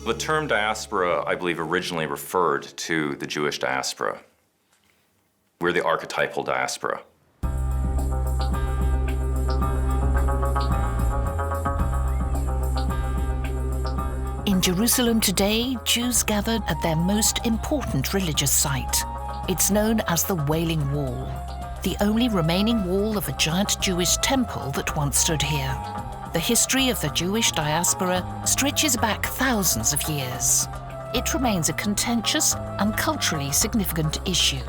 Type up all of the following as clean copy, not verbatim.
The term diaspora, I believe, originally referred to the Jewish diaspora. We're the archetypal diaspora. In Jerusalem today, Jews gathered at their most important religious site. It's known as the Wailing Wall, the only remaining wall of a giant Jewish temple that once stood here. The history of the Jewish diaspora stretches back thousands of years. It remains a contentious and culturally significant issue.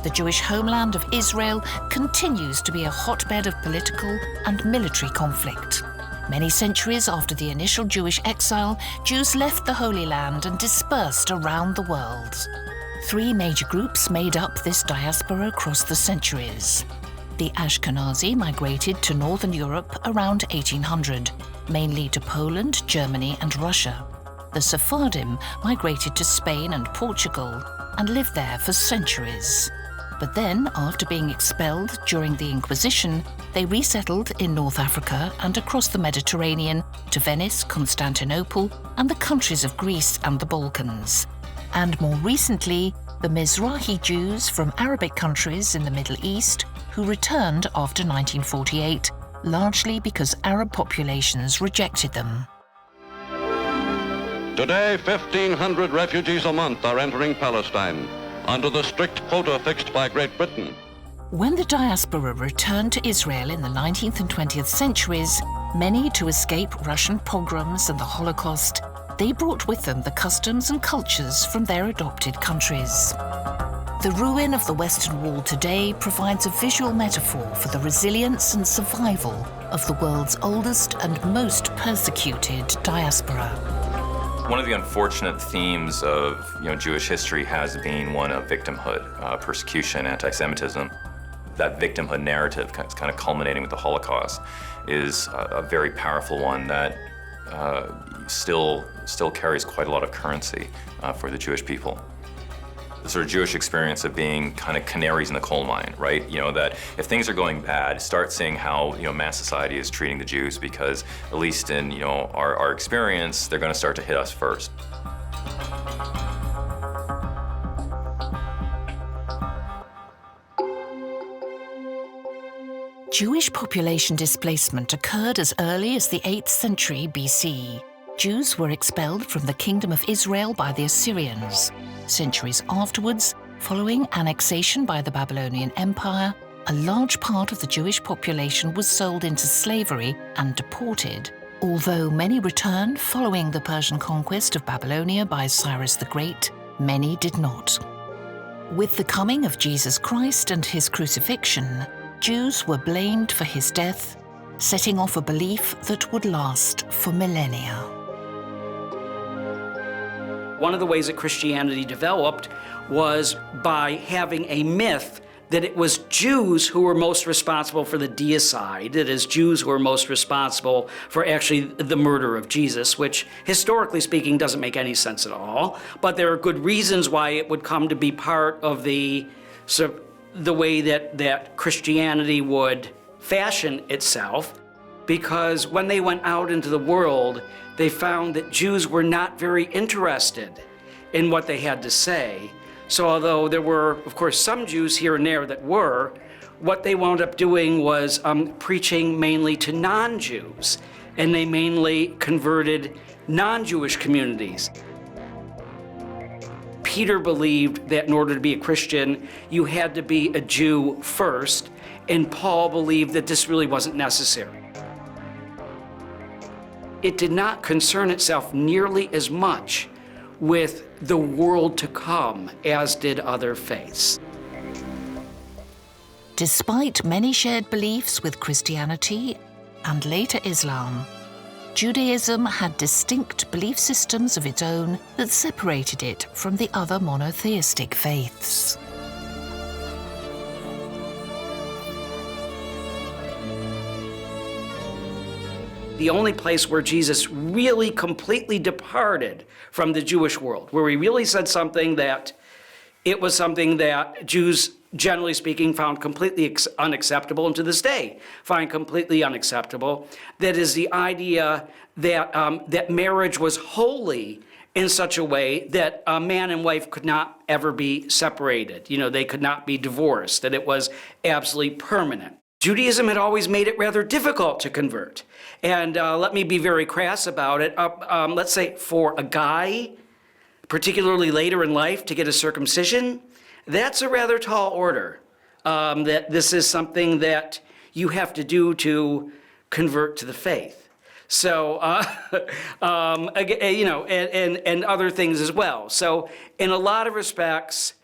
The Jewish homeland of Israel continues to be a hotbed of political and military conflict. Many centuries after the initial Jewish exile, Jews left the Holy Land and dispersed around the world. Three major groups made up this diaspora across the centuries. The Ashkenazi migrated to Northern Europe around 1800, mainly to Poland, Germany, and Russia. The Sephardim migrated to Spain and Portugal and lived there for centuries. But then, after being expelled during the Inquisition, they resettled in North Africa and across the Mediterranean to Venice, Constantinople, and the countries of Greece and the Balkans. And more recently, the Mizrahi Jews from Arabic countries in the Middle East who returned after 1948, largely because Arab populations rejected them. Today, 1,500 refugees a month are entering Palestine, under the strict quota fixed by Great Britain. When the diaspora returned to Israel in the 19th and 20th centuries, many to escape Russian pogroms and the Holocaust, they brought with them the customs and cultures from their adopted countries. The ruin of the Western Wall today provides a visual metaphor for the resilience and survival of the world's oldest and most persecuted diaspora. One of the unfortunate themes of Jewish history has been one of victimhood, persecution, anti-Semitism. That victimhood narrative, kind of culminating with the Holocaust, is a very powerful one that still carries quite a lot of currency for the Jewish people. The sort of Jewish experience of being kind of canaries in the coal mine, right? That if things are going bad, start seeing how mass society is treating the Jews, because at least in our experience, they're going to start to hit us first. Jewish population displacement occurred as early as the 8th century BC. Jews were expelled from the Kingdom of Israel by the Assyrians. Centuries afterwards, following annexation by the Babylonian Empire, a large part of the Jewish population was sold into slavery and deported, although many returned following the Persian conquest of Babylonia by Cyrus the Great, many did not. With the coming of Jesus Christ and his crucifixion, Jews were blamed for his death, setting off a belief that would last for millennia. One of the ways that Christianity developed was by having a myth that it was Jews who were most responsible for the deicide, that is, Jews who were most responsible for actually the murder of Jesus, which historically speaking doesn't make any sense at all. But there are good reasons why it would come to be part of the way that Christianity would fashion itself, because when they went out into the world, they found that Jews were not very interested in what they had to say. So although there were, of course, some Jews here and there that were, what they wound up doing was preaching mainly to non-Jews, and they mainly converted non-Jewish communities. Peter believed that in order to be a Christian, you had to be a Jew first, and Paul believed that this really wasn't necessary. It did not concern itself nearly as much with the world to come as did other faiths. Despite many shared beliefs with Christianity and later Islam, Judaism had distinct belief systems of its own that separated it from the other monotheistic faiths. The only place where Jesus really completely departed from the Jewish world, where he really said something that it was something that Jews, generally speaking, found completely unacceptable, and to this day find completely unacceptable, that is the idea that, that marriage was holy in such a way that a man and wife could not ever be separated. They could not be divorced, that it was absolutely permanent. Judaism had always made it rather difficult to convert. And let me be very crass about it. Let's say for a guy, particularly later in life, to get a circumcision, that's a rather tall order. That this is something that you have to do to convert to the faith. So, and other things as well. So in a lot of respects,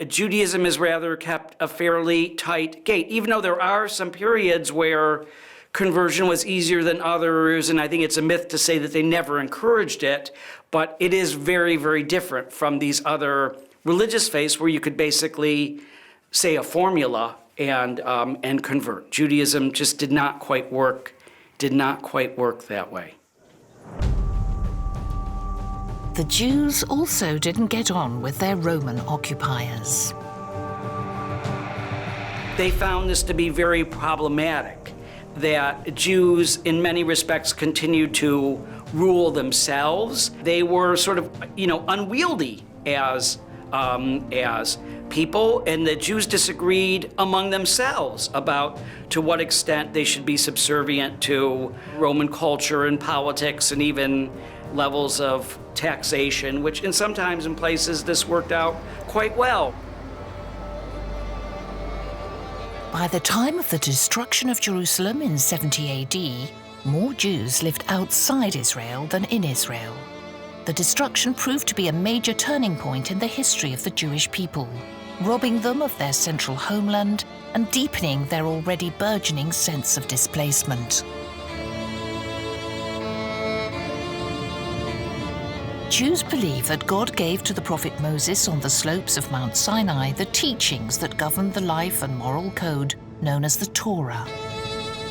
Judaism has rather kept a fairly tight gate, even though there are some periods where conversion was easier than others, and I think it's a myth to say that they never encouraged it, but it is very, very different from these other religious faiths where you could basically say a formula and convert. Judaism just did not quite work that way. The Jews also didn't get on with their Roman occupiers. They found this to be very problematic, that Jews in many respects continued to rule themselves. They were sort of, unwieldy as people, and the Jews disagreed among themselves about to what extent they should be subservient to Roman culture and politics and even levels of taxation, which sometimes in places this worked out quite well. By the time of the destruction of Jerusalem in 70 AD, more Jews lived outside Israel than in Israel. The destruction proved to be a major turning point in the history of the Jewish people, robbing them of their central homeland and deepening their already burgeoning sense of displacement. Jews believe that God gave to the prophet Moses on the slopes of Mount Sinai the teachings that govern the life and moral code known as the Torah,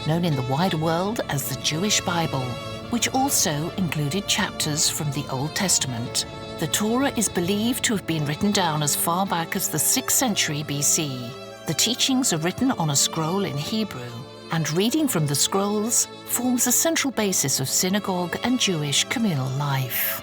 known in the wider world as the Jewish Bible, which also included chapters from the Old Testament. The Torah is believed to have been written down as far back as the 6th century BC. The teachings are written on a scroll in Hebrew, and reading from the scrolls forms a central basis of synagogue and Jewish communal life.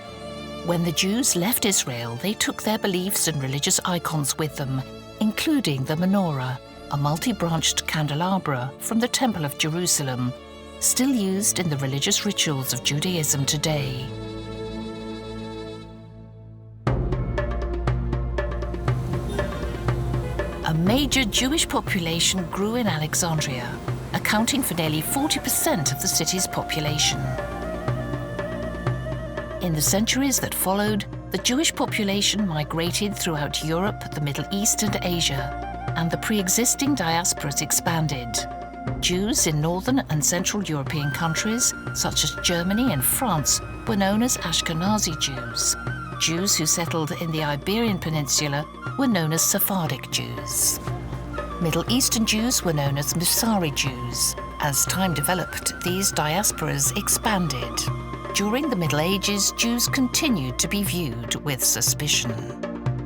When the Jews left Israel, they took their beliefs and religious icons with them, including the menorah, a multi-branched candelabra from the Temple of Jerusalem, still used in the religious rituals of Judaism today. A major Jewish population grew in Alexandria, accounting for nearly 40% of the city's population. In the centuries that followed, the Jewish population migrated throughout Europe, the Middle East, and Asia, and the pre-existing diasporas expanded. Jews in northern and central European countries, such as Germany and France, were known as Ashkenazi Jews. Jews who settled in the Iberian peninsula were known as Sephardic Jews. Middle Eastern Jews were known as Musari Jews. As time developed, these diasporas expanded. During the Middle Ages, Jews continued to be viewed with suspicion.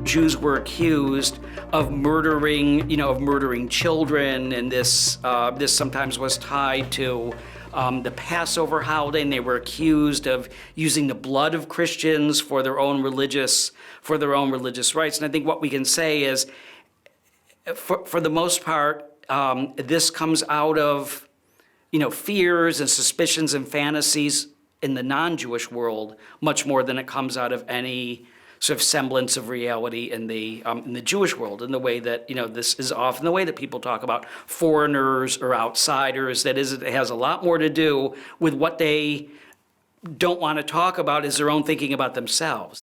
Jews were accused of murdering children, and this sometimes was tied to the Passover holiday, and they were accused of using the blood of Christians for their own religious rights. And I think what we can say is, for the most part, this comes out of fears and suspicions and fantasies in the non-Jewish world, much more than it comes out of any sort of semblance of reality in the Jewish world, in the way that, this is often the way that people talk about foreigners or outsiders. That is, it has a lot more to do with what they don't want to talk about is their own thinking about themselves.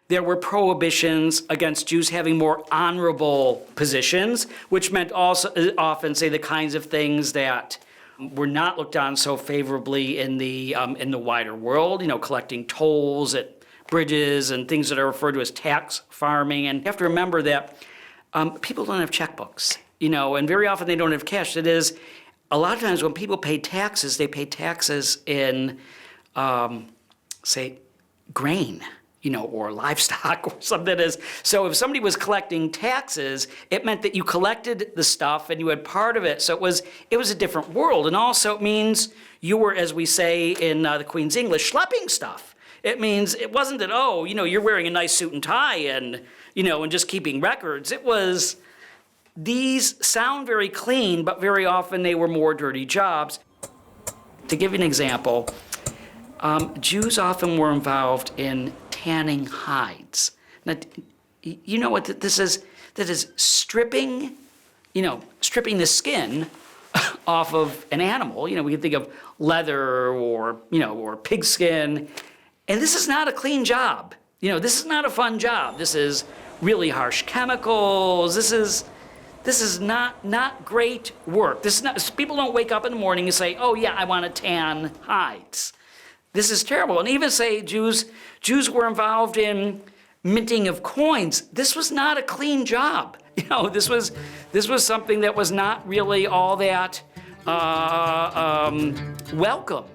There were prohibitions against Jews having more honorable positions, which meant also often, say, the kinds of things that were not looked on so favorably in the wider world, collecting tolls at bridges and things that are referred to as tax farming. And you have to remember that people don't have checkbooks, and very often they don't have cash. It is, a lot of times when people pay taxes, they pay taxes in, say, grain, or livestock or something. So if somebody was collecting taxes, it meant that you collected the stuff and you had part of it. So it was a different world. And also it means you were, as we say in the Queen's English, schlepping stuff. It means it wasn't that, oh, you're wearing a nice suit and tie and, and just keeping records. It was, these sound very clean, but very often they were more dirty jobs. To give you an example, Jews often were involved in tanning hides. Now, you know what this is? That is stripping the skin off of an animal. We can think of leather or pig skin. And this is not a clean job. This is not a fun job. This is really harsh chemicals. This is not great work. This is not, people don't wake up in the morning and say, oh yeah, I want to tan hides. This is terrible. And even say Jews were involved in minting of coins. This was not a clean job. This was something that was not really all that welcome.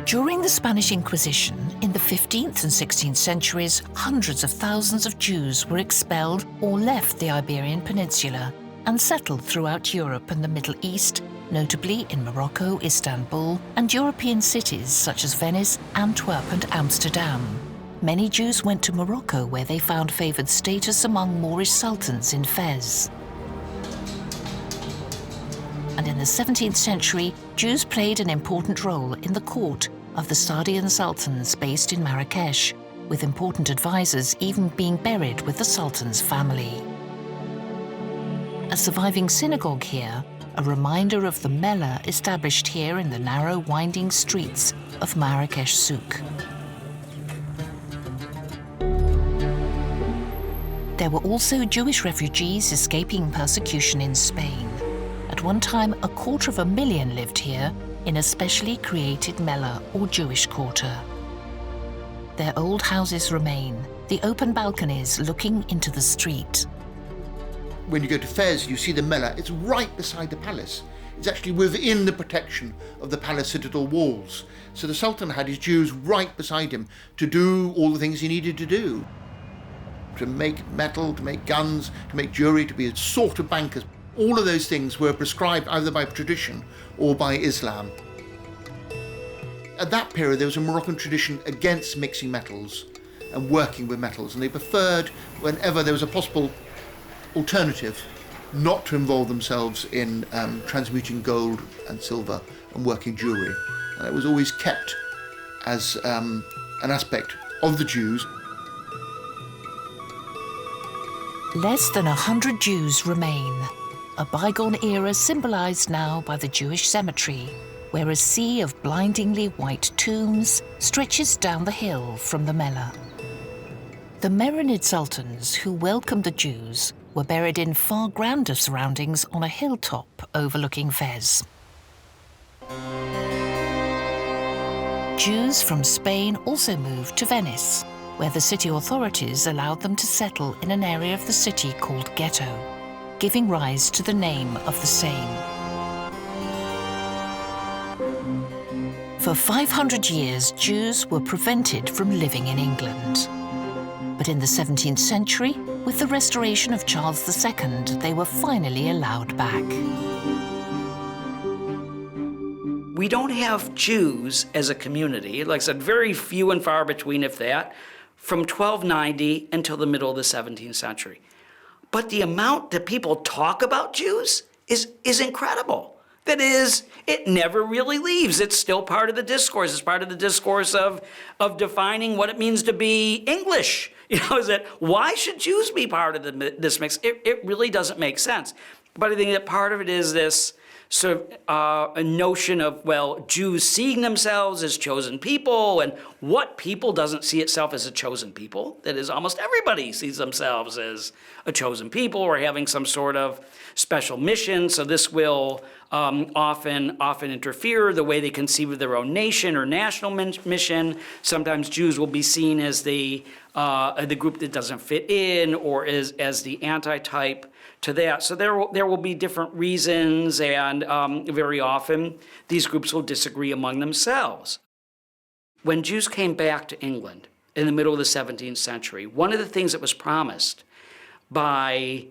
During the Spanish Inquisition in the 15th and 16th centuries, hundreds of thousands of Jews were expelled or left the Iberian Peninsula and settled throughout Europe and the Middle East, notably in Morocco, Istanbul, and European cities such as Venice, Antwerp, and Amsterdam. Many Jews went to Morocco, where they found favored status among Moorish sultans in Fez. And in the 17th century, Jews played an important role in the court of the Sardian sultans based in Marrakesh, with important advisors even being buried with the sultan's family. A surviving synagogue here, a reminder of the mellah established here in the narrow, winding streets of Marrakesh Souk. There were also Jewish refugees escaping persecution in Spain. At one time, 250,000 lived here in a specially created mellah or Jewish quarter. Their old houses remain, the open balconies looking into the street. When you go to Fez, you see the mellah. It's right beside the palace. It's actually within the protection of the palace citadel walls. So the Sultan had his Jews right beside him to do all the things he needed to do. To make metal, to make guns, to make jewelry, to be a sort of bankers. All of those things were prescribed either by tradition or by Islam. At that period, there was a Moroccan tradition against mixing metals and working with metals, and they preferred, whenever there was a possible alternative, not to involve themselves in transmuting gold and silver and working jewelry. And it was always kept as an aspect of the Jews. Less than 100 Jews remain, a bygone era symbolized now by the Jewish cemetery, where a sea of blindingly white tombs stretches down the hill from the mellah. The Marinid sultans who welcomed the Jews were buried in far grander surroundings on a hilltop overlooking Fez. Jews from Spain also moved to Venice, where the city authorities allowed them to settle in an area of the city called Ghetto, giving rise to the name of the same. For 500 years, Jews were prevented from living in England. But in the 17th century, with the restoration of Charles II, they were finally allowed back. We don't have Jews as a community, like I said, very few and far between, if that, from 1290 until the middle of the 17th century. But the amount that people talk about Jews is incredible. That is, it never really leaves. It's still part of the discourse. It's part of the discourse of defining what it means to be English. Is that why should Jews be part of this mix? It really doesn't make sense. But I think that part of it is this sort of a notion of, well, Jews seeing themselves as chosen people, and what people doesn't see itself as a chosen people. That is, almost everybody sees themselves as a chosen people or having some sort of special mission. So this will often interfere the way they conceive of their own nation or national mission. Sometimes Jews will be seen as the group that doesn't fit in, or as the anti-type to that. So there will be different reasons, and very often these groups will disagree among themselves. When Jews came back to England in the middle of the 17th century, one of the things that was promised by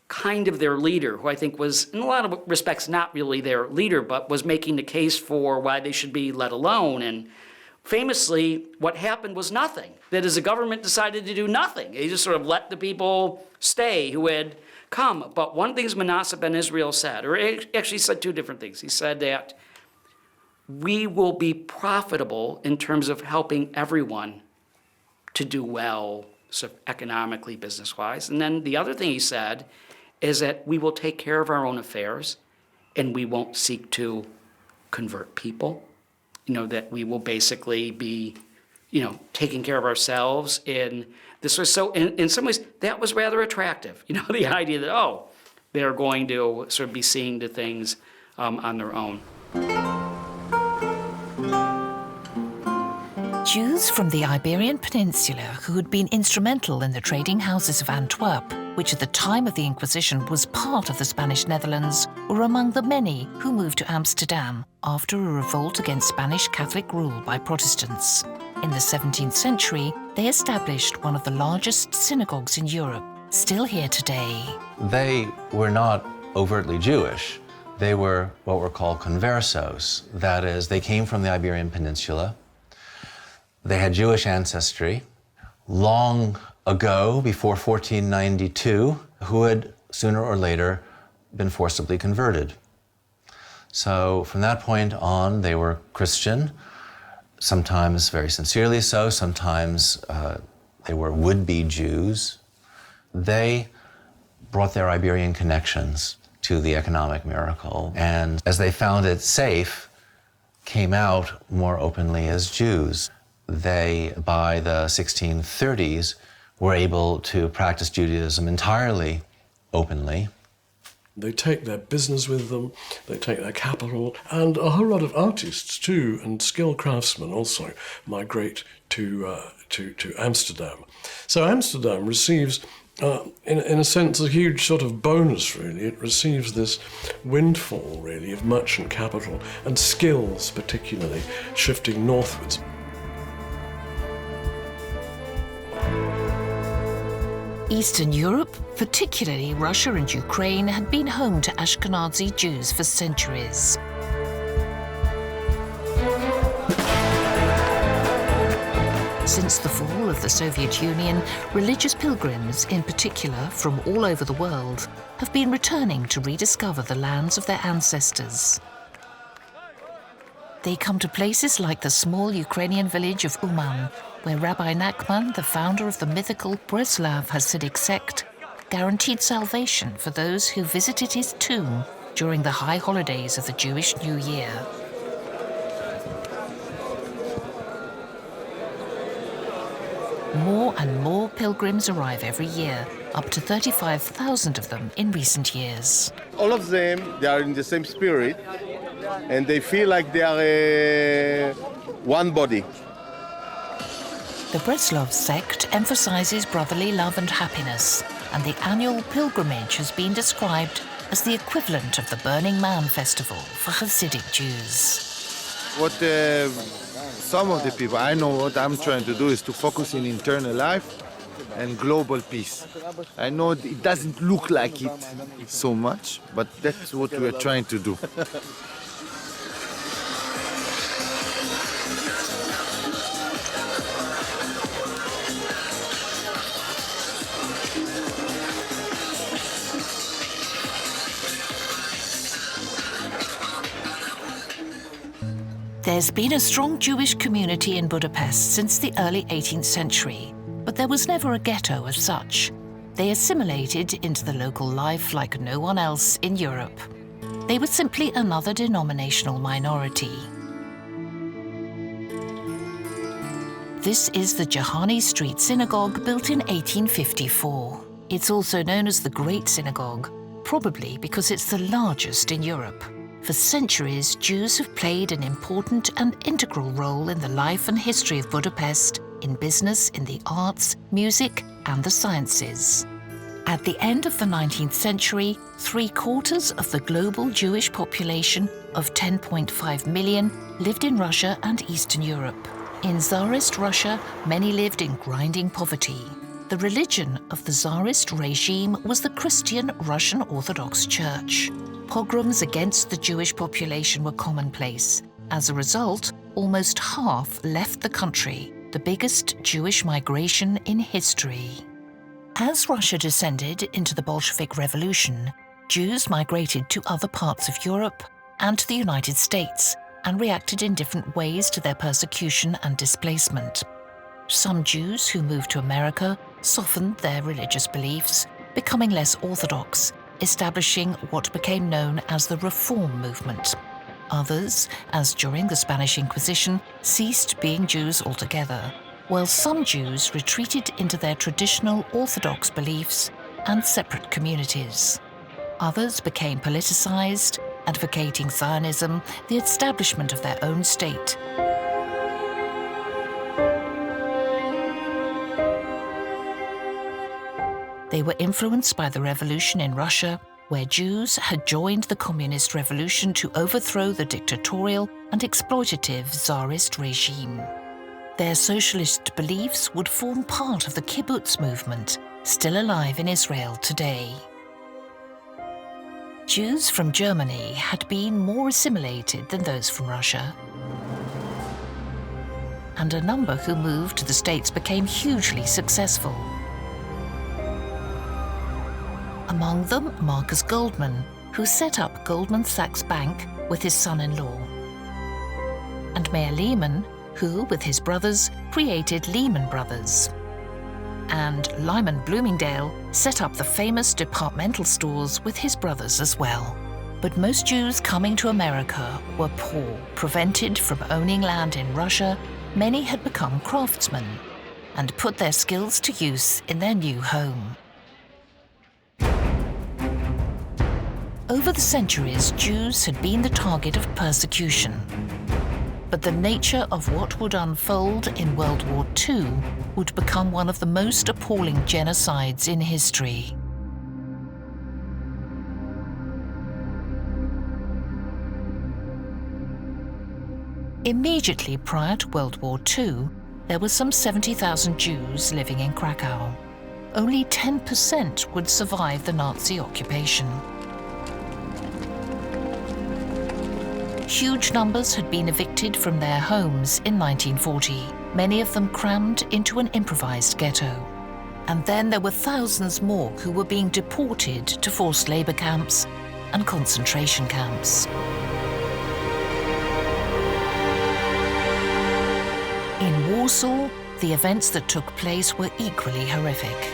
kind of their leader, who I think was in a lot of respects not really their leader, but was making the case for why they should be let alone, and famously, what happened was nothing. That is, the government decided to do nothing. They just sort of let the people stay who had come. But one thing Manasseh ben Israel said, or actually said two different things. He said that we will be profitable in terms of helping everyone to do well, so economically, business-wise. And then the other thing he said is that we will take care of our own affairs and we won't seek to convert people. That we will basically be, taking care of ourselves. And this was so, in some ways, that was rather attractive. The idea that, they're going to sort of be seeing to things on their own. Jews from the Iberian Peninsula who had been instrumental in the trading houses of Antwerp, which at the time of the Inquisition was part of the Spanish Netherlands, were among the many who moved to Amsterdam after a revolt against Spanish Catholic rule by Protestants. In the 17th century, they established one of the largest synagogues in Europe, still here today. They were not overtly Jewish. They were what were called conversos. That is, they came from the Iberian Peninsula. They had Jewish ancestry. Long ago, before 1492, who had sooner or later been forcibly converted. So from that point on, they were Christian, sometimes very sincerely so, sometimes they were would-be Jews. They brought their Iberian connections to the economic miracle, and as they found it safe, came out more openly as Jews. They, by the 1630s, were able to practice Judaism entirely openly. They take their business with them, they take their capital, and a whole lot of artists too, and skilled craftsmen also migrate to Amsterdam. So Amsterdam receives, in a sense, a huge sort of bonus, really. It receives this windfall, really, of merchant capital and skills, particularly, shifting northwards. Eastern Europe, particularly Russia and Ukraine, had been home to Ashkenazi Jews for centuries. Since the fall of the Soviet Union, religious pilgrims, in particular from all over the world, have been returning to rediscover the lands of their ancestors. They come to places like the small Ukrainian village of Uman, where Rabbi Nachman, the founder of the mythical Breslav Hasidic sect, guaranteed salvation for those who visited his tomb during the high holidays of the Jewish New Year. More and more pilgrims arrive every year, up to 35,000 of them in recent years. All of them, they are in the same spirit, and they feel like they are one body. The Breslov sect emphasizes brotherly love and happiness, and the annual pilgrimage has been described as the equivalent of the Burning Man festival for Hasidic Jews. What some of the people, I know what I'm trying to do is to focus in internal life and global peace. I know it doesn't look like it so much, but that's what we're trying to do. There's been a strong Jewish community in Budapest since the early 18th century, but there was never a ghetto as such. They assimilated into the local life like no one else in Europe. They were simply another denominational minority. This is the Jahani Street Synagogue, built in 1854. It's also known as the Great Synagogue, probably because it's the largest in Europe. For centuries, Jews have played an important and integral role in the life and history of Budapest, in business, in the arts, music, and the sciences. At the end of the 19th century, 3/4 of the global Jewish population of 10.5 million lived in Russia and Eastern Europe. In Tsarist Russia, many lived in grinding poverty. The religion of the Tsarist regime was the Christian Russian Orthodox Church. Pogroms against the Jewish population were commonplace, As a result, almost half left the country, the biggest Jewish migration in history. As Russia descended into the Bolshevik Revolution, Jews migrated to other parts of Europe and to the United States and reacted in different ways to their persecution and displacement. Some Jews who moved to America softened their religious beliefs, becoming less orthodox, establishing what became known as the Reform movement. Others, as during the Spanish Inquisition, ceased being Jews altogether, while some Jews retreated into their traditional Orthodox beliefs and separate communities. Others became politicized, advocating Zionism, the establishment of their own state. They were influenced by the revolution in Russia, where Jews had joined the communist revolution to overthrow the dictatorial and exploitative Tsarist regime. Their socialist beliefs would form part of the kibbutz movement, still alive in Israel today. Jews from Germany had been more assimilated than those from Russia, and a number who moved to the States became hugely successful. Among them, Marcus Goldman, who set up Goldman Sachs Bank with his son-in-law, and Meir Lehman, who, with his brothers, created Lehman Brothers. And Lyman Bloomingdale set up the famous departmental stores with his brothers as well. But most Jews coming to America were poor. Prevented from owning land in Russia, many had become craftsmen and put their skills to use in their new home. Over the centuries, Jews had been the target of persecution. But the nature of what would unfold in World War II would become one of the most appalling genocides in history. Immediately prior to World War II, there were some 70,000 Jews living in Krakow. Only 10% would survive the Nazi occupation. Huge numbers had been evicted from their homes in 1940, many of them crammed into an improvised ghetto. And then there were thousands more who were being deported to forced labor camps and concentration camps. In Warsaw, the events that took place were equally horrific.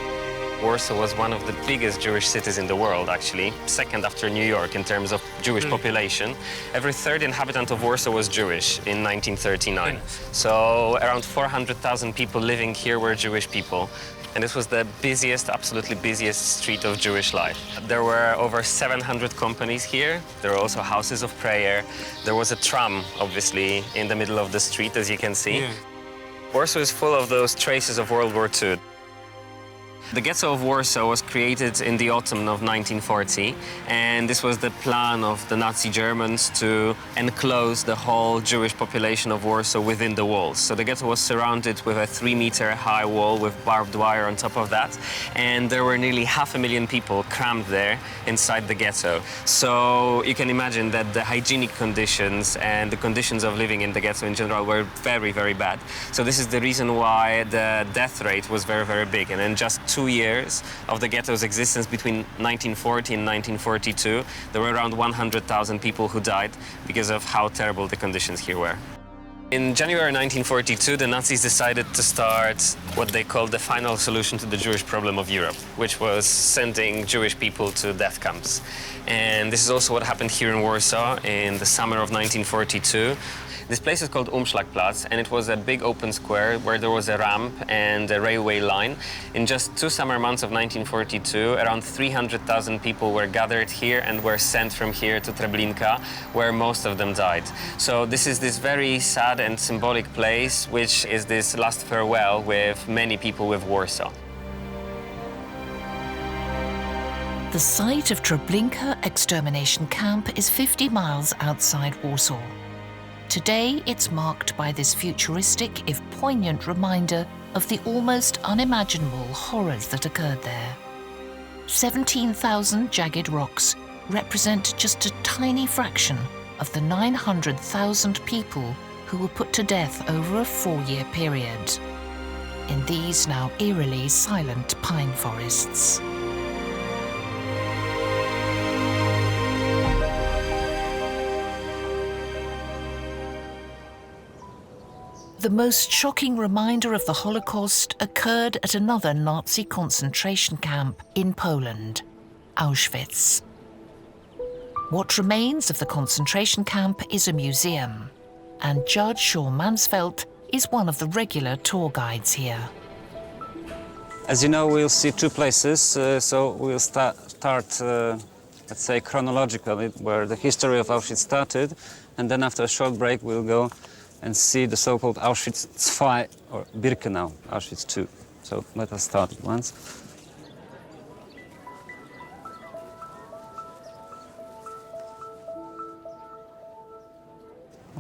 Warsaw was one of the biggest Jewish cities in the world, actually, second after New York in terms of Jewish population. Every third inhabitant of Warsaw was Jewish in 1939. So around 400,000 people living here were Jewish people. And this was the busiest, absolutely busiest street of Jewish life. There were over 700 companies here. There were also houses of prayer. There was a tram, obviously, in the middle of the street, as you can see. Warsaw is full of those traces of World War II. The ghetto of Warsaw was created in the autumn of 1940, and this was the plan of the Nazi Germans to enclose the whole Jewish population of Warsaw within the walls. So the ghetto was surrounded with a 3-meter-high wall with barbed wire on top of that, and there were nearly 500,000 people crammed there inside the ghetto. So you can imagine that the hygienic conditions and the conditions of living in the ghetto in general were very, very bad. So this is the reason why the death rate was very, very big. And in just 2 years of the ghetto's existence, between 1940 and 1942, there were around 100,000 people who died because of how terrible the conditions here were. In January 1942, the Nazis decided to start what they called the final solution to the Jewish problem of Europe, which was sending Jewish people to death camps. And this is also what happened here in Warsaw in the summer of 1942. This place is called Umschlagplatz, and it was a big open square where there was a ramp and a railway line. In just 2 summer months of 1942, around 300,000 people were gathered here and were sent from here to Treblinka, where most of them died. So this is this very sad and symbolic place, which is this last farewell with many people with Warsaw. The site of Treblinka extermination camp is 50 miles outside Warsaw. Today, it's marked by this futuristic, if poignant, reminder of the almost unimaginable horrors that occurred there. 17,000 jagged rocks represent just a tiny fraction of the 900,000 people who were put to death over a 4-year period in these now eerily silent pine forests. The most shocking reminder of the Holocaust occurred at another Nazi concentration camp in Poland, Auschwitz. What remains of the concentration camp is a museum, and Judge Shaw Mansfeldt is one of the regular tour guides here. As you know, we'll see two places, so we'll start let's say, chronologically, where the history of Auschwitz started, and then after a short break we'll go and see the so-called Auschwitz II, or Birkenau, Auschwitz II. So let us start at once.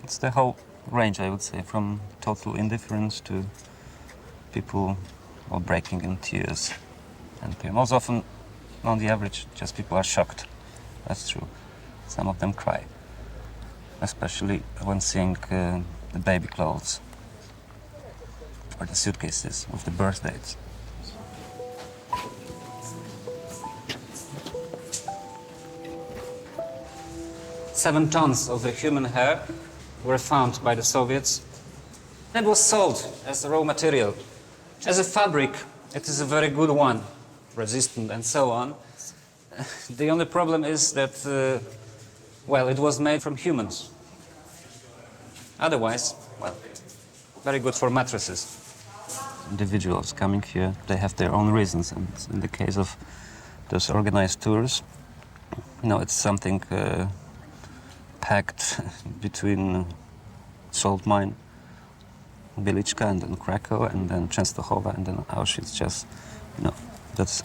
It's the whole range, I would say, from total indifference to people all breaking in tears. And most often, on the average, just people are shocked. That's true. Some of them cry, especially when seeing the baby clothes or the suitcases with the birth dates. Seven tons of the human hair were found by the Soviets and was sold as a raw material. As a fabric, it is a very good one, resistant and so on. The only problem is that, well, it was made from humans. Otherwise, well, very good for mattresses. Individuals coming here, they have their own reasons, and in the case of those organized tours, you know, it's something packed between salt mine, Bieliczka, and then Krakow, and then Częstochowa, and then Auschwitz. Just, you know, that's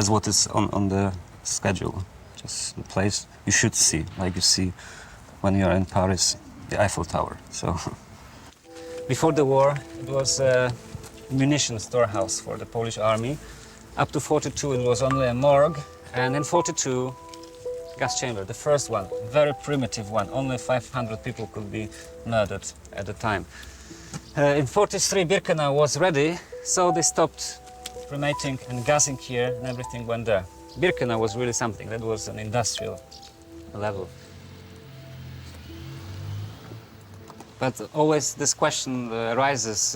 what is on the schedule. Just the place you should see, like you see when you are in Paris, the Eiffel Tower. So, before the war, it was a munition storehouse for the Polish army. Up to 42, it was only a morgue, and in 42, gas chamber, the first one, very primitive one. Only 500 people could be murdered at the time. In 43, Birkenau was ready, so they stopped cremating and gassing here, and everything went there. Birkenau was really something. That was an industrial level. But always this question arises,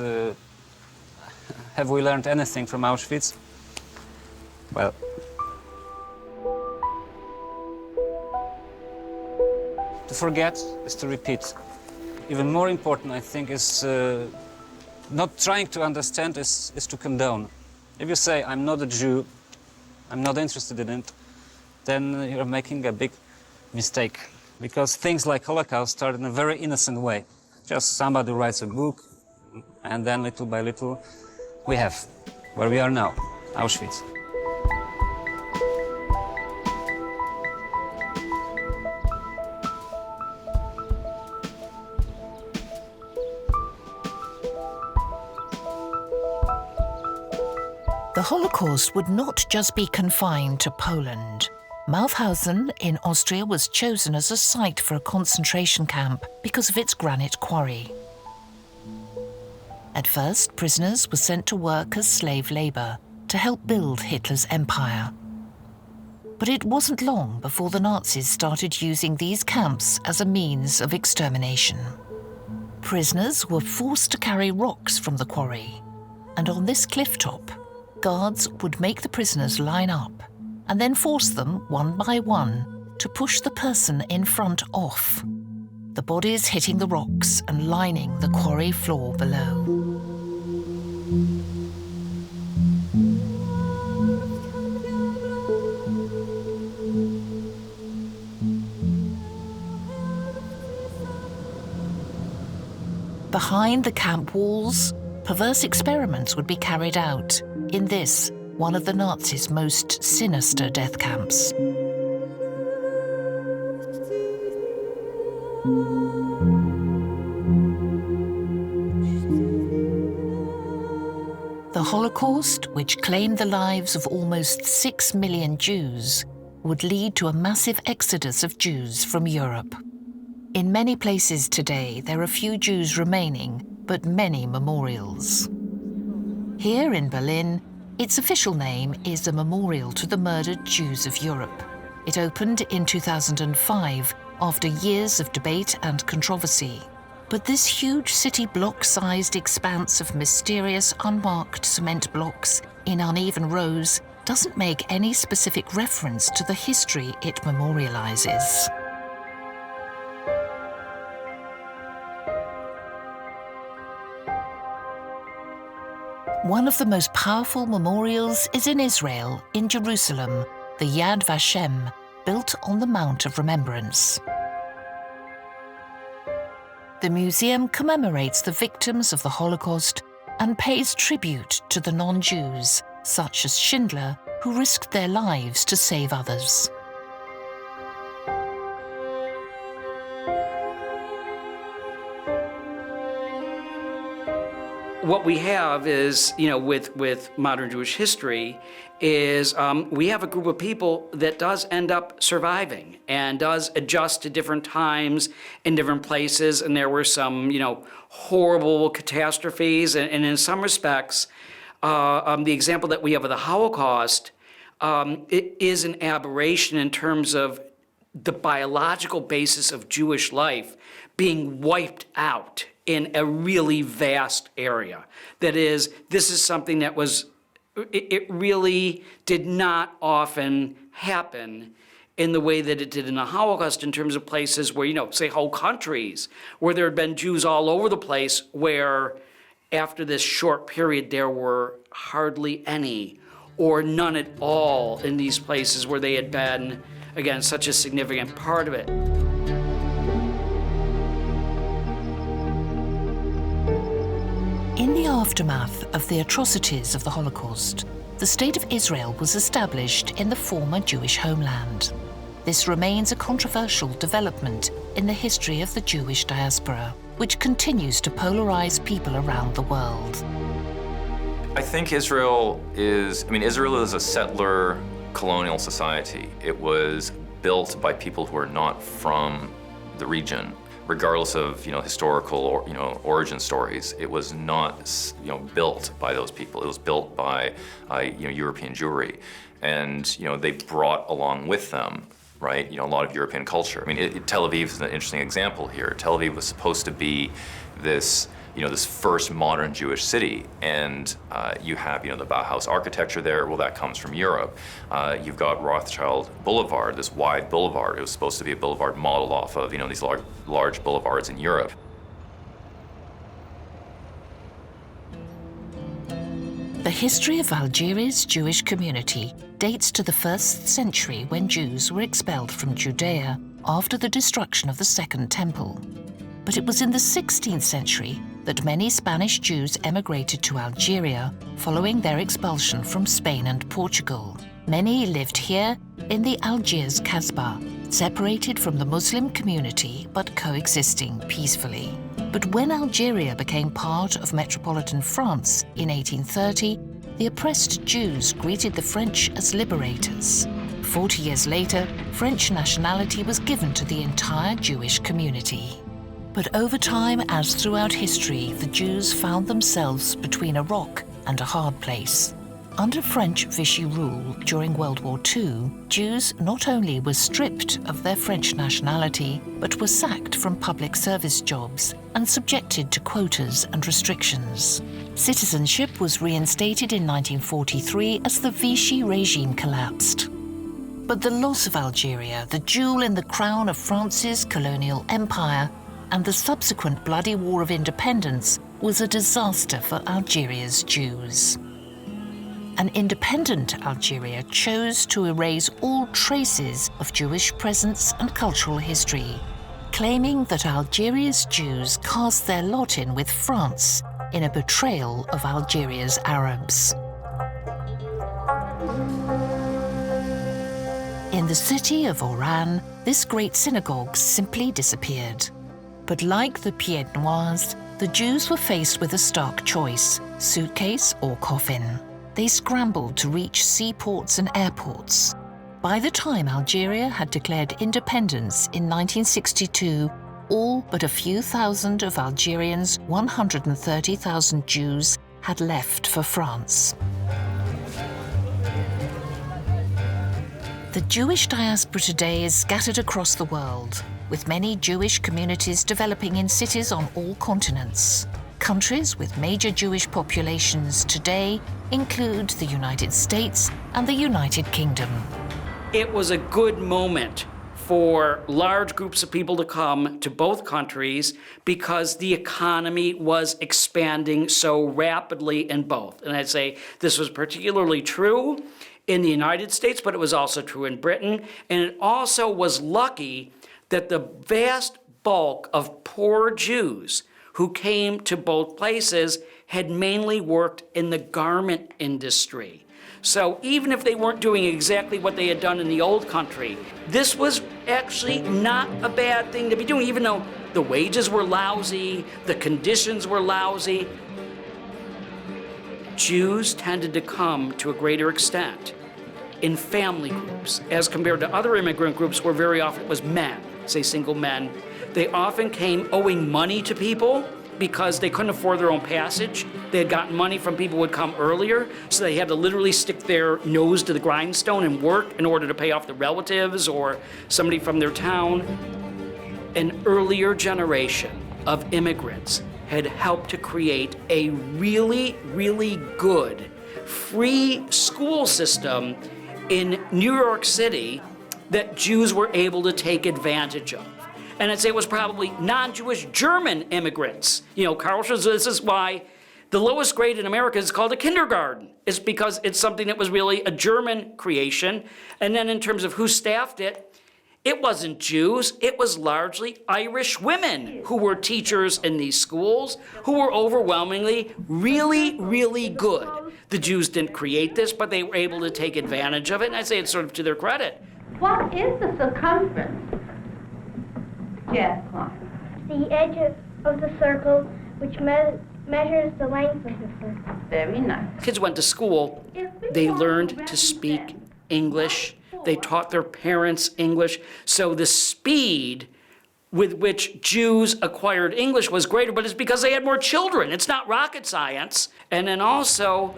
have we learned anything from Auschwitz? Well, to forget is to repeat. Even more important, I think, is not trying to understand, is to condone. If you say, I'm not a Jew, I'm not interested in it, then you're making a big mistake. Because things like Holocaust start in a very innocent way. Just somebody writes a book, and then little by little, we have where we are now, Auschwitz. The Holocaust would not just be confined to Poland. Mauthausen in Austria was chosen as a site for a concentration camp because of its granite quarry. At first, prisoners were sent to work as slave labor to help build Hitler's empire. But it wasn't long before the Nazis started using these camps as a means of extermination. Prisoners were forced to carry rocks from the quarry, and on this cliff top, guards would make the prisoners line up and then force them, one by one, to push the person in front off, the bodies hitting the rocks and lining the quarry floor below. Behind the camp walls, perverse experiments would be carried out in this, one of the Nazis' most sinister death camps. The Holocaust, which claimed the lives of almost 6 million Jews, would lead to a massive exodus of Jews from Europe. In many places today, there are few Jews remaining, but many memorials. Here in Berlin, its official name is a memorial to the murdered Jews of Europe. It opened in 2005 after years of debate and controversy. But this huge city block-sized expanse of mysterious unmarked cement blocks in uneven rows doesn't make any specific reference to the history it memorializes. One of the most powerful memorials is in Israel, in Jerusalem, the Yad Vashem, built on the Mount of Remembrance. The museum commemorates the victims of the Holocaust and pays tribute to the non-Jews, such as Schindler, who risked their lives to save others. What we have is, with modern Jewish history, is we have a group of people that does end up surviving and does adjust to different times in different places. And there were some, horrible catastrophes. And in some respects, the example that we have of the Holocaust, it is an aberration in terms of the biological basis of Jewish life being wiped out in a really vast area. That is, this is something that it really did not often happen in the way that it did in the Holocaust, in terms of places where, say whole countries, where there had been Jews all over the place, where after this short period there were hardly any or none at all in these places where they had been, again, such a significant part of it. In the aftermath of the atrocities of the Holocaust, the State of Israel was established in the former Jewish homeland. This remains a controversial development in the history of the Jewish diaspora, which continues to polarize people around the world. I think Israel is a settler colonial society. It was built by people who are not from the region. Regardless of historical or origin stories, it was not built by those people. It was built by European Jewry, and they brought along with them, right, a lot of European culture. Tel Aviv is an interesting example here. Tel Aviv was supposed to be this this first modern Jewish city, and you have the Bauhaus architecture there. Well, that comes from Europe. You've got Rothschild Boulevard, this wide boulevard. It was supposed to be a boulevard modeled off of these large boulevards in Europe. The history of Algeria's Jewish community dates to the 1st century, when Jews were expelled from Judea after the destruction of the Second Temple. But it was in the 16th century that many Spanish Jews emigrated to Algeria following their expulsion from Spain and Portugal. Many lived here in the Algiers Kasbah, separated from the Muslim community but coexisting peacefully. But when Algeria became part of metropolitan France in 1830, the oppressed Jews greeted the French as liberators. 40 years later, French nationality was given to the entire Jewish community. But over time, as throughout history, the Jews found themselves between a rock and a hard place. Under French Vichy rule during World War II, Jews not only were stripped of their French nationality, but were sacked from public service jobs and subjected to quotas and restrictions. Citizenship was reinstated in 1943 as the Vichy regime collapsed. But the loss of Algeria, the jewel in the crown of France's colonial empire, and the subsequent bloody War of Independence was a disaster for Algeria's Jews. An independent Algeria chose to erase all traces of Jewish presence and cultural history, claiming that Algeria's Jews cast their lot in with France in a betrayal of Algeria's Arabs. In the city of Oran, this great synagogue simply disappeared. But like the Pieds Noirs, the Jews were faced with a stark choice: suitcase or coffin. They scrambled to reach seaports and airports. By the time Algeria had declared independence in 1962, all but a few thousand of Algerians' 130,000 Jews had left for France. The Jewish diaspora today is scattered across the world, with many Jewish communities developing in cities on all continents. Countries with major Jewish populations today include the United States and the United Kingdom. It was a good moment for large groups of people to come to both countries because the economy was expanding so rapidly in both. And I'd say this was particularly true in the United States, but it was also true in Britain. And it also was lucky that the vast bulk of poor Jews who came to both places had mainly worked in the garment industry. So even if they weren't doing exactly what they had done in the old country, this was actually not a bad thing to be doing, even though the wages were lousy, the conditions were lousy. Jews tended to come to a greater extent in family groups, as compared to other immigrant groups where very often it was men, say single men. They often came owing money to people because they couldn't afford their own passage. They had gotten money from people who would come earlier, so they had to literally stick their nose to the grindstone and work in order to pay off the relatives or somebody from their town. An earlier generation of immigrants had helped to create a really, really good free school system in New York City that Jews were able to take advantage of. And I'd say it was probably non-Jewish German immigrants. You know, Carl says this is why the lowest grade in America is called a kindergarten. It's because it's something that was really a German creation. And then in terms of who staffed it, it wasn't Jews, it was largely Irish women who were teachers in these schools, who were overwhelmingly really, really good. The Jews didn't create this, but they were able to take advantage of it, and I'd say it's sort of to their credit. What is the circumference? Yes, Klein. The edge of the circle, which measures the length of the circle. Very nice. Kids went to school, they learned to speak English, they taught their parents English, so the speed with which Jews acquired English was greater, but it's because they had more children. It's not rocket science. And then also,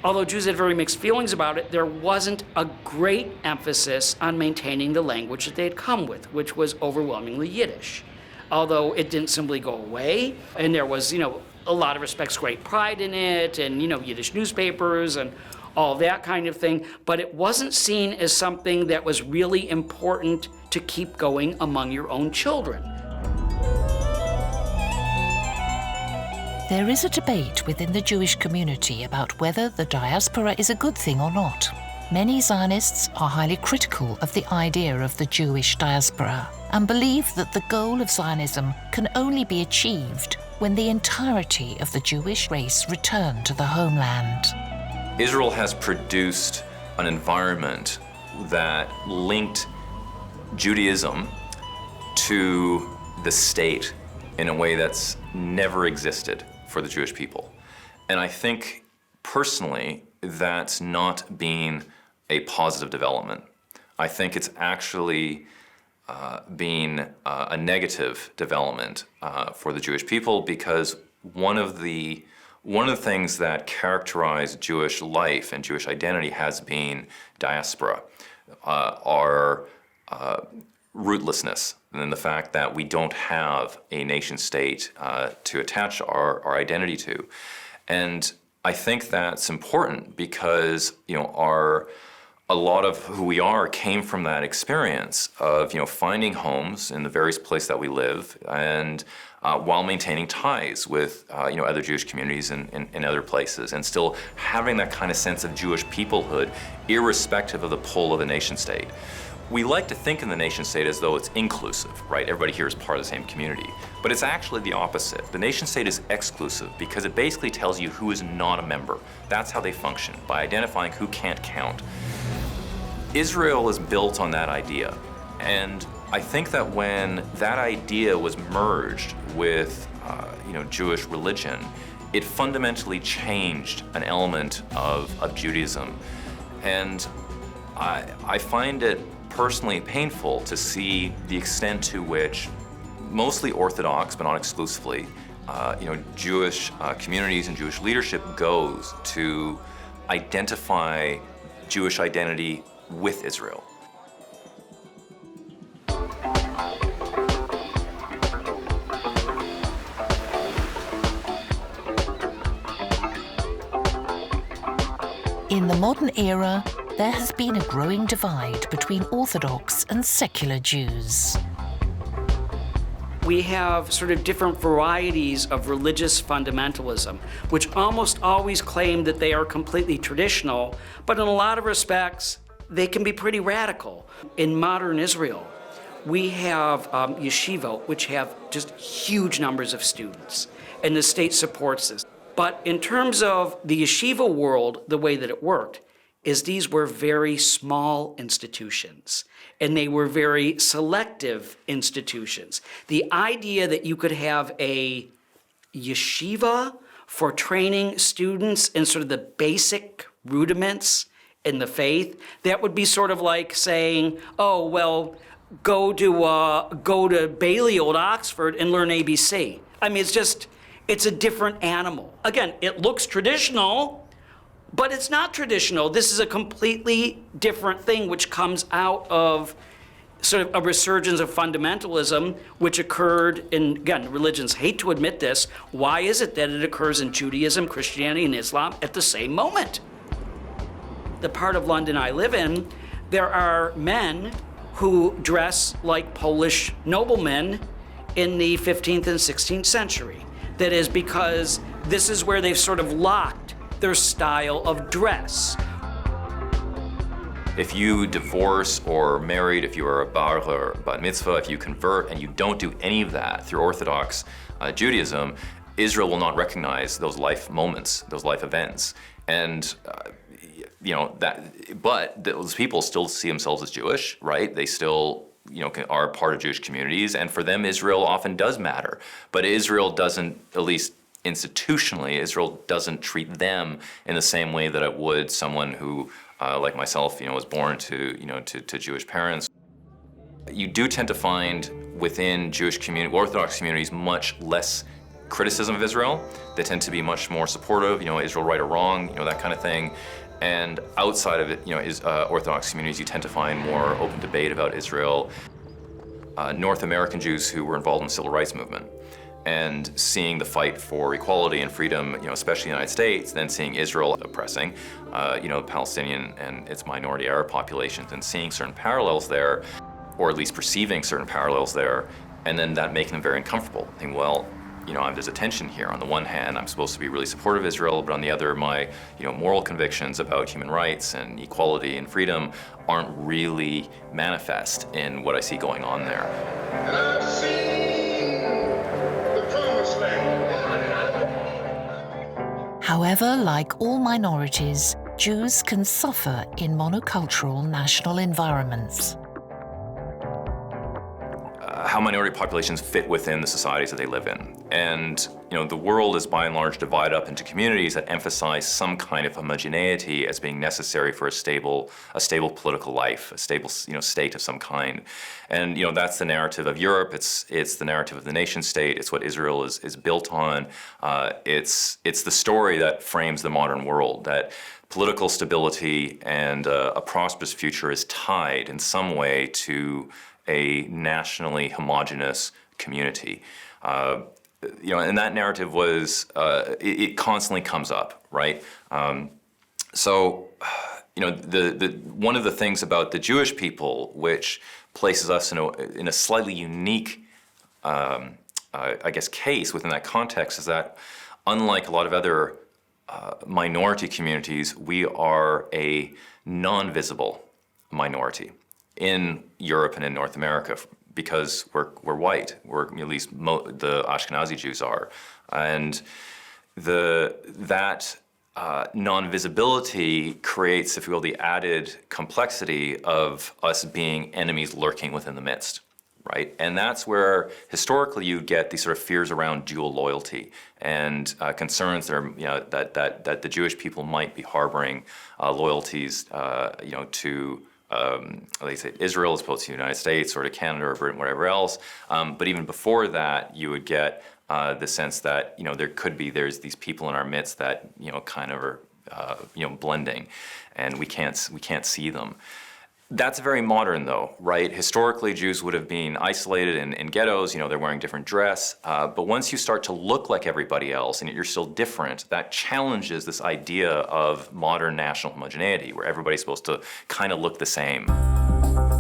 although Jews had very mixed feelings about it, there wasn't a great emphasis on maintaining the language that they had come with, which was overwhelmingly Yiddish. Although it didn't simply go away, and there was, a lot of respects, great pride in it, and, Yiddish newspapers and all that kind of thing, but it wasn't seen as something that was really important to keep going among your own children. There is a debate within the Jewish community about whether the diaspora is a good thing or not. Many Zionists are highly critical of the idea of the Jewish diaspora and believe that the goal of Zionism can only be achieved when the entirety of the Jewish race return to the homeland. Israel has produced an environment that linked Judaism to the state in a way that's never existed for the Jewish people. And I think, personally, that's not been a positive development. I think it's actually been a negative development for the Jewish people, because one of the things that characterize Jewish life and Jewish identity has been diaspora, our rootlessness, and the fact that we don't have a nation state to attach our identity to. And I think that's important because, a lot of who we are came from that experience of, finding homes in the various places that we live, and while maintaining ties with, other Jewish communities in other places, and still having that kind of sense of Jewish peoplehood, irrespective of the pull of the nation state. We like to think in the nation state as though it's inclusive, right? Everybody here is part of the same community. But it's actually the opposite. The nation state is exclusive because it basically tells you who is not a member. That's how they function, by identifying who can't count. Israel is built on that idea. And I think that when that idea was merged with, Jewish religion, it fundamentally changed an element of Judaism. And I find it personally painful to see the extent to which mostly Orthodox, but not exclusively, Jewish communities and Jewish leadership goes to identify Jewish identity with Israel. In the modern era, there has been a growing divide between Orthodox and secular Jews. We have sort of different varieties of religious fundamentalism, which almost always claim that they are completely traditional, but in a lot of respects, they can be pretty radical. In modern Israel, we have yeshiva, which have just huge numbers of students, and the state supports this. But in terms of the yeshiva world, the way that it worked is these were very small institutions, and they were very selective institutions. The idea that you could have a yeshiva for training students in sort of the basic rudiments in the faith, that would be sort of like saying, oh, well, go to Balliol at Oxford and learn ABC. I mean, it's a different animal. Again, it looks traditional, but it's not traditional. This is a completely different thing which comes out of sort of a resurgence of fundamentalism which occurred in, again, religions hate to admit this. Why is it that it occurs in Judaism, Christianity, and Islam at the same moment? The part of London I live in, there are men who dress like Polish noblemen in the 15th and 16th century. That is because this is where they've sort of locked their style of dress. If you divorce or married, if you are a bar or bat mitzvah, if you convert and you don't do any of that through Orthodox Judaism, Israel will not recognize those life moments, those life events. And but those people still see themselves as Jewish, right? They still are part of Jewish communities, and for them, Israel often does matter. But Israel doesn't, at least institutionally, Israel doesn't treat them in the same way that it would someone who, like myself, was born to Jewish parents. You do tend to find within Orthodox communities much less criticism of Israel. They tend to be much more supportive, Israel right or wrong, that kind of thing. And outside of it, Orthodox communities, you tend to find more open debate about Israel. North American Jews who were involved in the civil rights movement and seeing the fight for equality and freedom, especially in the United States, then seeing Israel oppressing, Palestinian and its minority Arab populations, and seeing certain parallels there, or at least perceiving certain parallels there, and then that making them very uncomfortable. Thinking, well, there's a tension here. On the one hand, I'm supposed to be really supportive of Israel, but on the other, my moral convictions about human rights and equality and freedom aren't really manifest in what I see going on there. And I've seen the promised land. However, like all minorities, Jews can suffer in monocultural national environments. How minority populations fit within the societies that they live in. And the world is by and large divided up into communities that emphasize some kind of homogeneity as being necessary for a stable political life, a stable state of some kind. And that's the narrative of Europe. It's the narrative of the nation state. It's what Israel is built on. It's the story that frames the modern world, that political stability and a prosperous future is tied in some way to a nationally homogenous community. And that narrative was, it constantly comes up, right? So, one of the things about the Jewish people, which places us in a slightly unique, case within that context, is that unlike a lot of other minority communities, we are a non-visible minority in Europe and in North America, because we're white. At least the Ashkenazi Jews are, and that non-visibility creates, if you will, the added complexity of us being enemies lurking within the midst, right? And that's where historically you get these sort of fears around dual loyalty and concerns that that the Jewish people might be harboring loyalties, to they say Israel as opposed to the United States or to Canada or Britain, whatever else. But even before that, you would get the sense that, there's these people in our midst that, kind of are, blending, and we can't see them. That's very modern, though, right? Historically, Jews would have been isolated in ghettos. They're wearing different dress. But once you start to look like everybody else and you're still different, that challenges this idea of modern national homogeneity, where everybody's supposed to kind of look the same.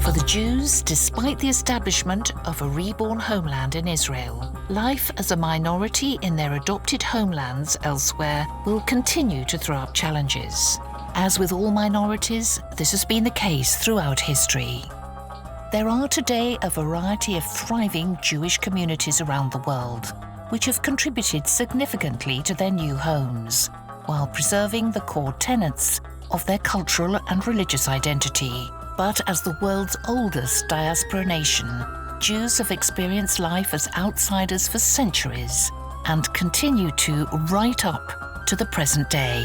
For the Jews, despite the establishment of a reborn homeland in Israel, life as a minority in their adopted homelands elsewhere will continue to throw up challenges. As with all minorities, this has been the case throughout history. There are today a variety of thriving Jewish communities around the world, which have contributed significantly to their new homes, while preserving the core tenets of their cultural and religious identity. But as the world's oldest diaspora nation, Jews have experienced life as outsiders for centuries and continue to right up to the present day.